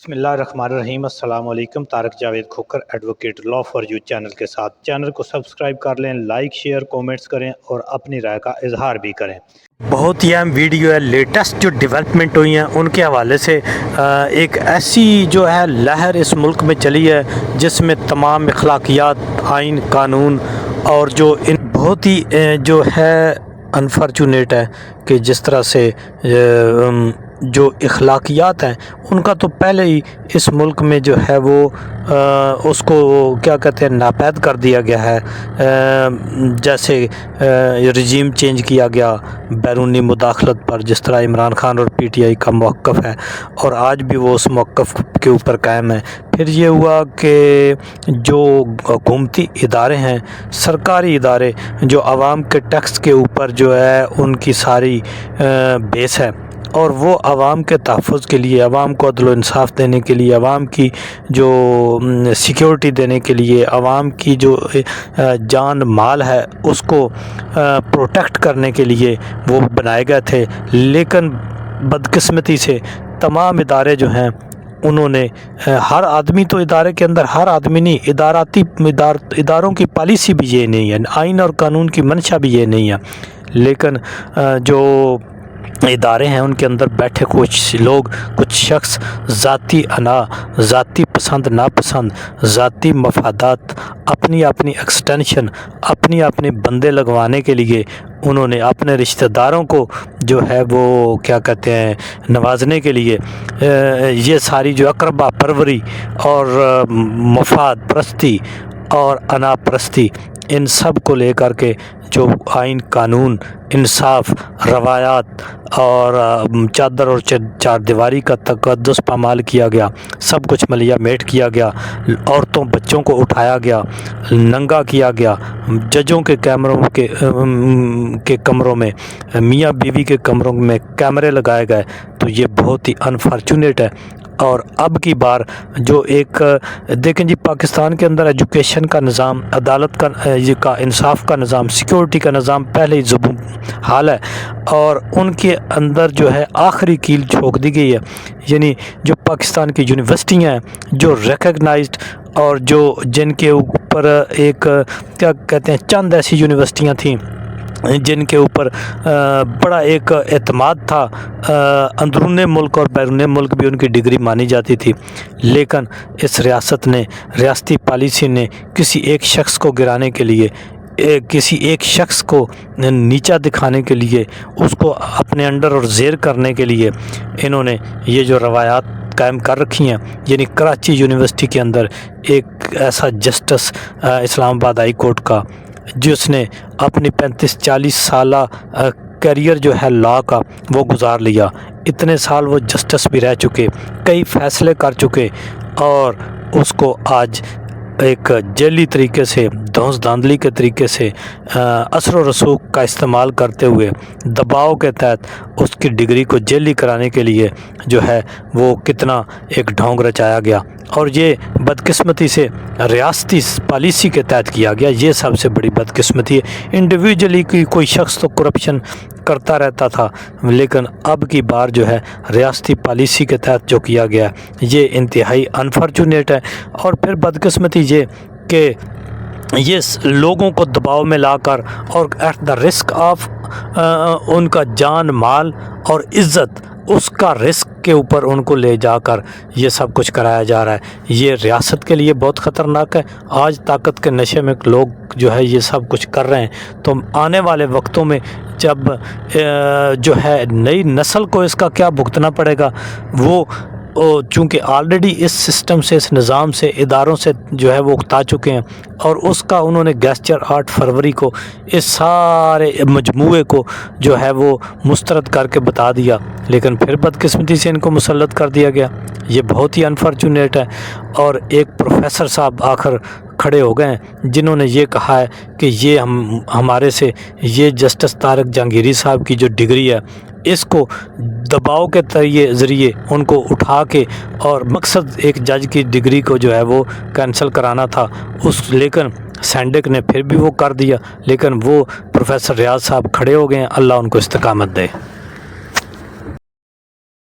बिस्मिल्लाहिर्रहमानिर्रहीम। अस्सलाम वालेकुम। Tariq Javed Khokhar advocate law for you channel के साथ। चैनल को सब्सक्राइब कर लें, लाइक शेयर कमेंट्स करें और अपनी राय का इजहार भी करें। बहुत ही अहम वीडियो है। लेटेस्ट जो डेवलपमेंट हुई हैं उनके हवाले से एक ऐसी जो है लहर इस मुल्क में चली है जिसमें तमाम अखलाकियात, आइन, कानून और जो इन बहुत ही जो है अनफॉर्चुनेट है कि जिस तरह से जो अखलाकियात हैं उनका तो पहले ही इस मुल्क में जो है वो उसको क्या कहते हैं नापैद कर दिया गया है। जैसे रजीम चेंज किया गया बैरूनी मुदाखलत पर, जिस तरह इमरान खान और पीटीआई का मौक़िफ़ है और आज भी वो उस मौक़िफ़ के ऊपर कायम है। फिर ये हुआ कि जो हुकूमती इदारे हैं, सरकारी इदारे जो आवाम के टैक्स के ऊपर जो है उनकी सारी बेस है और वो आवाम के तहफ़्फ़ुज़ के लिए, आवाम को अदल व इंसाफ़ देने के लिए, आवाम की जो सिक्योरिटी देने के लिए, आवाम की जो जान माल है उसको प्रोटेक्ट करने के लिए वो बनाए गए थे। लेकिन बदकिस्मती से तमाम इदारे जो हैं उन्होंने हर आदमी तो इदारे के अंदर हर आदमी नहीं, इदारों की पॉलिसी भी ये नहीं है, आइन और कानून की मंशा भी ये नहीं है। लेकिन जो इदारे हैं उनके अंदर बैठे कुछ लोग, कुछ शख्स ज़ाती ज़ाती पसंद नापसंद, ज़ाती मफादात, अपनी एक्सटेंशन, अपनी बंदे लगवाने के लिए उन्होंने अपने रिश्तेदारों को जो है वो क्या कहते हैं नवाजने के लिए ये सारी जो अकरबा परवरी और मफाद परस्ती और अना परस्ती, इन सब को लेकर के जो आइन, कानून, इंसाफ, रवायात और चादर और चार दीवारी का तक़द्दुस पामाल किया गया, सब कुछ मलिया मेट किया गया, औरतों बच्चों को उठाया गया, नंगा किया गया, जजों के कमरों में, मियाँ बीवी के कमरों में कैमरे लगाए गए। तो ये बहुत ही अनफॉर्चुनेट है। और अब की बार जो एक देखें जी, पाकिस्तान के अंदर एजुकेशन का निज़ाम, अदालत का इंसाफ का निज़ाम, सिक्योरिटी का निज़ाम पहले ही ज़ुबूं हाल है और उनके अंदर जो है आखिरी कील ठोक दी गई है। यानी जो पाकिस्तान की यूनिवर्सिटियाँ हैं जो रिकग्नाइज्ड और जो जिनके ऊपर एक क्या कहते हैं चंद ऐसी यूनिवर्सिटियाँ थीं जिनके ऊपर बड़ा एक एतमाद था, अंदरून मुल्क और बैरून मुल्क भी उनकी डिग्री मानी जाती थी। लेकिन इस रियासत ने, रियासती पॉलिसी ने किसी एक शख्स को गिराने के लिए, किसी एक शख्स को नीचा दिखाने के लिए, उसको अपने अंडर और ज़ेर करने के लिए इन्होंने ये जो रवायात कायम कर रखी हैं। यानी कराची यूनिवर्सिटी के अंदर एक ऐसा जस्टिस इस्लामाबाद हाई कोर्ट का जिसने अपनी 35-40 साला करियर जो है लॉ का वो गुजार लिया, इतने साल वो जस्टिस भी रह चुके, कई फ़ैसले कर चुके और उसको आज एक जेली तरीके से, धौंस धांधली के तरीके से असर व रसूख का इस्तेमाल करते हुए दबाव के तहत उसकी डिग्री को जेली कराने के लिए जो है वो कितना एक ढोंग रचाया गया और ये बदकिस्मती से रियासती पॉलिसी के तहत किया गया। ये सबसे बड़ी बदकिस्मती है। इंडिविजुअली कोई शख्स तो करप्शन करता रहता था, लेकिन अब की बार जो है रियासती पॉलिसी के तहत जो किया गया ये इंतहाई अनफॉर्चुनेट है। और फिर बदकिस्मती ये कि ये लोगों को दबाव में लाकर और एट द रिस्क ऑफ उनका जान माल और इज़्ज़त, उसका रिस्क के ऊपर उनको ले जाकर ये सब कुछ कराया जा रहा है। ये रियासत के लिए बहुत ख़तरनाक है। आज ताकत के नशे में लोग जो है ये सब कुछ कर रहे हैं, तो आने वाले वक्तों में जब जो है नई नस्ल को इसका क्या भुगतना पड़ेगा, वो चूँकि ऑलरेडी इस सिस्टम से, इस निज़ाम से, इदारों से जो है वो उकता चुके हैं और उसका उन्होंने गेस्चर 8 फरवरी को इस सारे मजमूए को जो है वो मुस्तरद करके बता दिया, लेकिन फिर बदकिस्मती से इनको मुसल्लत कर दिया गया। ये बहुत ही अनफॉर्चुनेट है। और एक प्रोफेसर साहब आखिर खड़े हो गए हैं जिन्होंने ये कहा है कि ये हमारे से ये जस्टिस तारक जहांगीरी साहब की जो डिग्री है इसको दबाव के ज़रिए उनको उठा के और मकसद एक जज की डिग्री को जो है वो कैंसिल कराना था लेकिन सैंडक ने फिर भी वो कर दिया। लेकिन वो प्रोफेसर रियाज साहब खड़े हो गए हैं, अल्लाह उनको इस्तिकामत दे।